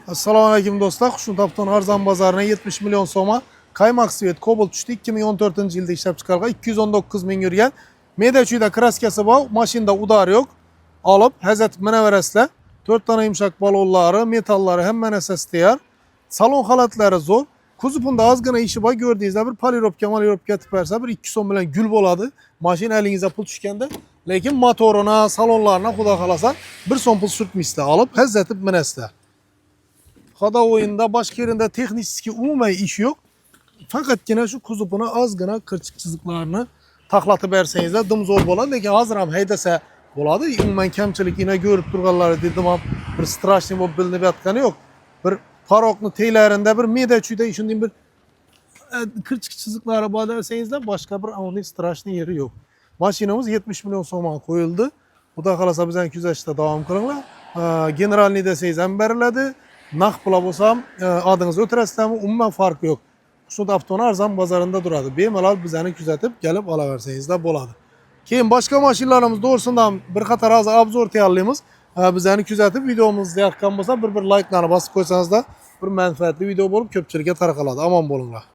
Assalomu alaykum do'stlar. Xushnud arzon bozorine 70 milyon so'ma Kaymak Svet Cobalt 3'te 2014-yilda ishlab chiqarilgan 219 ming yurgan. Medachuyda kraskasi bor, mashinada udar yo'q. Olib, hazat minaverasizlar. 4 tane yumshoq balonlari, metallari hamma narsasi tayyor. Salon holatlari zo'r. Kuzupunda ozgina ishi bor, ko'rdingizlar, bir poliropka tiparsa bir 2 so'm bilan gul bo'ladi. Mashina elingizga pul tushganda, lekin motorini, salonlarini xudo xolasa 1 so'm pul surtmaysizlar. Olib, hazatib minasizlar. Hada oyunda başka yerinde texnik umuman iş yok. Faqatgina shu kuzupini ozgina qirchiq chiziqlarini taxlatib bersangizlar dim zo'r bo'ladi, lekin hozir ham haydasa bo'ladi. Umuman kamchilik ina ko'rib turganlari dedim ham bir strashniy bo'lib bilinib yotgani yo'q. Bir parokni teylarında bir medachuyda shunday bir qirchiq chiziqlari bor dersangizlar, boshqa bir unday strashniy yeri yo'q. Mashinamiz 70 milyon so'mga qo'yildi. Xudo xolasa bizani kuzatishda davom qilinglar. Generalniy desangiz ham beriladi. Naq pula bo'lsam adınızı o'tirasizlarmi, umuman farqi yo'q. Xushnud arzon bozorida turadi. Bemalol bizani kuzatib, kelib olaversangizlar bo'ladi. Keyin boshqa mashinalarimiz to'g'risida ham bir qator hozir obzor tayyorlaymiz. Bizani kuzatib, videomizni yoqqan bo'lsa, bir like-ni bosib qo'ysangizlar, bir manfaatli video bo'lib ko'pchilikka tarqaladi. Omon bo'linglar.